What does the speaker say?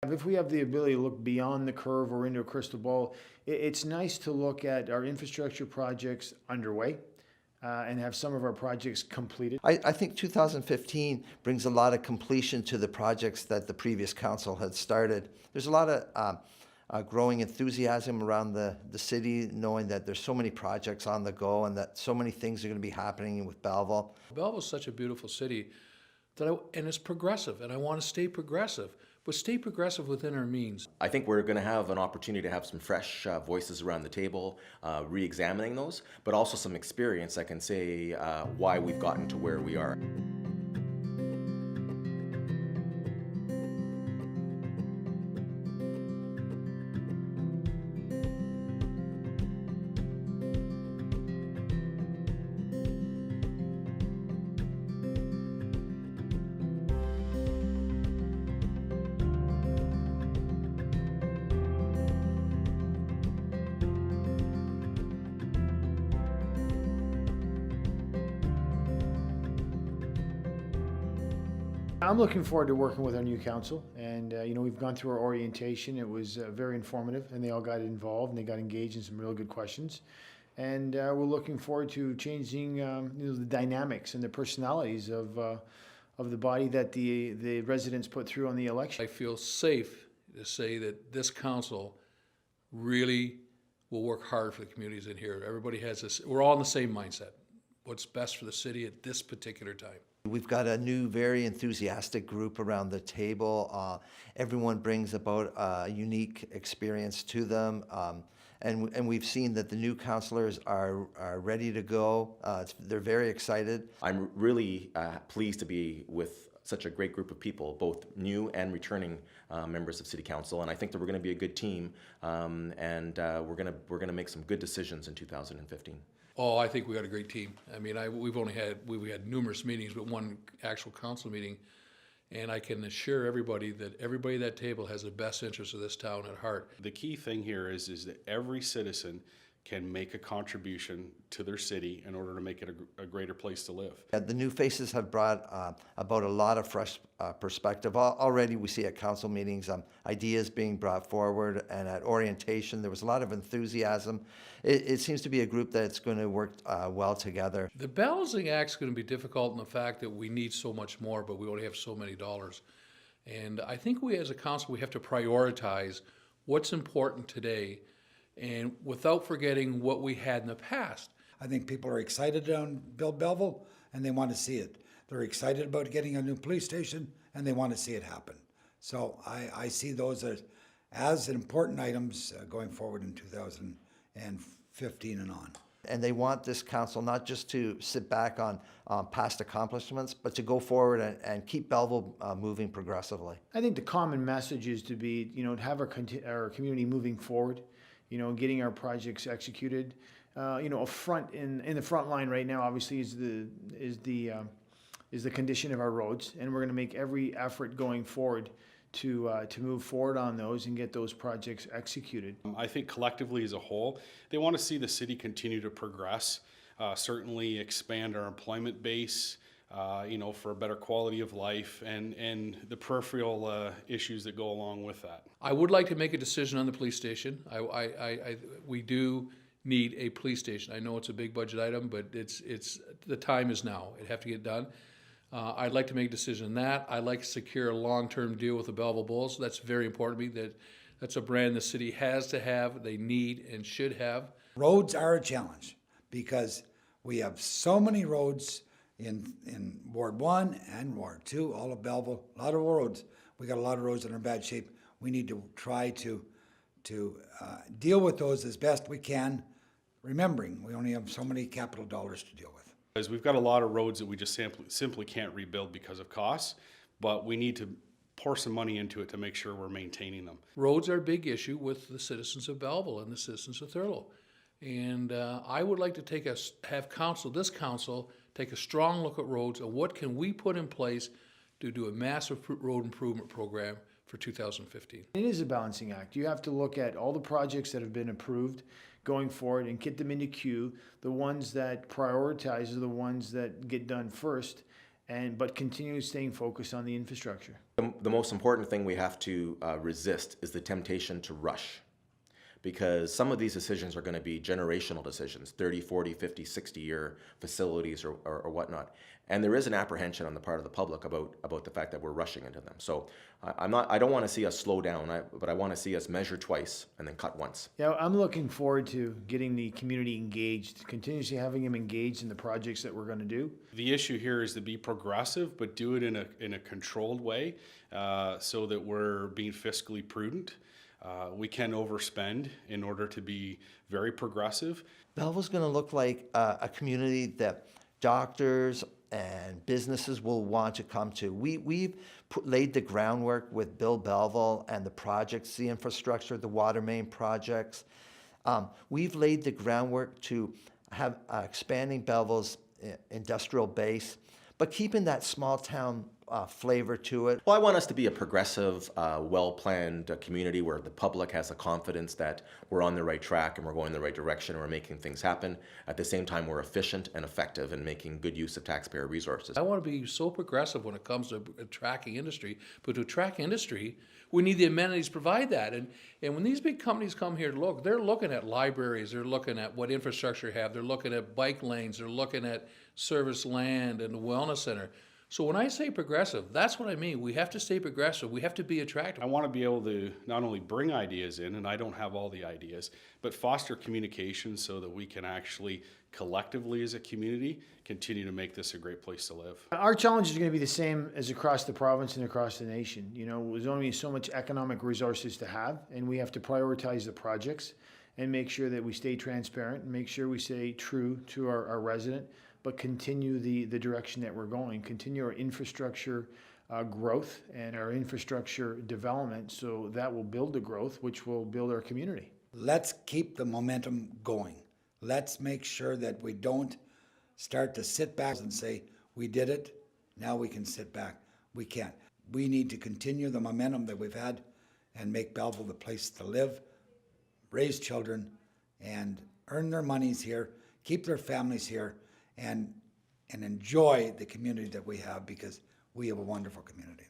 If we have the ability to look beyond the curve or into a crystal ball, it's nice to look at our infrastructure projects underway and have some of our projects completed. I think 2015 brings a lot of completion to the projects that the previous council had started. There's a lot of growing enthusiasm around the city, knowing that there's so many projects on the go and that so many things are going to be happening with Belleville. Belleville's such a beautiful city and it's progressive, and I want to stay progressive, but stay progressive within our means. I think we're going to have an opportunity to have some fresh voices around the table, re-examining those, but also some experience that can say why we've gotten to where we are. I'm looking forward to working with our new council, and we've gone through our orientation. It was very informative, and they all got involved and they got engaged in some real good questions. And we're looking forward to changing the dynamics and the personalities of the body that the residents put through on the election. I feel safe to say that this council really will work hard for the communities in here. Everybody has this, we're all in the same mindset. What's best for the city at this particular time. We've got a new, very enthusiastic group around the table. Everyone brings about a unique experience to them. And we've seen that the new councillors are ready to go. They're very excited. I'm really pleased to be with such a great group of people, both new and returning members of City Council, and I think that we're going to be a good team, and we're going to make some good decisions in 2015. Oh, I think we got a great team. I mean, we've had numerous meetings, but one actual council meeting, and I can assure everybody that everybody at that table has the best interest of this town at heart. The key thing here is that every citizen can make a contribution to their city in order to make it a greater place to live. The new faces have brought about a lot of fresh perspective. Already we see at council meetings ideas being brought forward, and at orientation there was a lot of enthusiasm. It seems to be a group that's going to work well together. The balancing act is going to be difficult in the fact that we need so much more, but we only have so many dollars. And I think we as a council, we have to prioritize what's important today, and without forgetting what we had in the past. I think people are excited to build Belleville, and they want to see it. They're excited about getting a new police station, and they want to see it happen. So I see those as important items going forward in 2015 and on. And they want this council not just to sit back on past accomplishments, but to go forward and keep Belleville moving progressively. I think the common message is to be, to have our community moving forward, getting our projects executed. In the front line right now, obviously, is the condition of our roads, and we're going to make every effort going forward to move forward on those and get those projects executed. I think collectively as a whole, they want to see the city continue to progress, certainly expand our employment base, for a better quality of life, and the peripheral issues that go along with that. I would like to make a decision on the police station. We do need a police station. I know it's a big budget item, but the time is now. It have to get done. I'd like to make a decision on that. I'd like to secure a long-term deal with the Belleville Bulls. That's very important to me. That's a brand the city has to have, they need and should have. Roads are a challenge because we have so many roads in Ward 1 and Ward 2, all of Belleville, a lot of roads. We got a lot of roads that are in bad shape. We need to try to deal with those as best we can, remembering we only have so many capital dollars to deal with. Because we've got a lot of roads that we just simply can't rebuild because of costs, but we need to pour some money into it to make sure we're maintaining them. Roads are a big issue with the citizens of Belleville and the citizens of Thurlow. And I would like to have this council take a strong look at roads and what can we put in place to do a massive road improvement program for 2015. It is a balancing act. You have to look at all the projects that have been approved going forward and get them into queue. The ones that prioritize are the ones that get done first. but continue staying focused on the infrastructure. The most important thing we have to resist is the temptation to rush, because some of these decisions are going to be generational decisions, 30, 40, 50, 60-year facilities or whatnot. And there is an apprehension on the part of the public about the fact that we're rushing into them. So I don't want to see us slow down, but I want to see us measure twice and then cut once. Yeah, I'm looking forward to getting the community engaged, continuously having them engaged in the projects that we're going to do. The issue here is to be progressive, but do it in a controlled way, so that we're being fiscally prudent. We can overspend in order to be very progressive. Belleville's going to look like a community that doctors and businesses will want to come to. We've laid the groundwork with Bill Belleville and the projects, the infrastructure, the water main projects. We've laid the groundwork to have expanding Belleville's industrial base, but keeping that small town flavor to it. Well, I want us to be a progressive, well-planned community where the public has the confidence that we're on the right track and we're going in the right direction and we're making things happen. At the same time, we're efficient and effective in making good use of taxpayer resources. I want to be so progressive when it comes to attracting industry, but to attract industry, we need the amenities to provide that. And when these big companies come here to look, they're looking at libraries, they're looking at what infrastructure have, they're looking at bike lanes, they're looking at service land and the wellness center. So when I say progressive, that's what I mean. We have to stay progressive. We have to be attractive. I want to be able to not only bring ideas in, and I don't have all the ideas, but foster communication so that we can actually collectively as a community continue to make this a great place to live. Our challenge is going to be the same as across the province and across the nation. You know, there's only so much economic resources to have, and we have to prioritize the projects and make sure that we stay transparent and make sure we stay true to our resident, but continue the direction that we're going, continue our infrastructure growth and our infrastructure development, so that will build the growth, which will build our community. Let's keep the momentum going. Let's make sure that we don't start to sit back and say, we did it, now we can sit back. We can't. We need to continue the momentum that we've had and make Belleville the place to live, raise children, and earn their monies here, keep their families here, and enjoy the community that we have, because we have a wonderful community.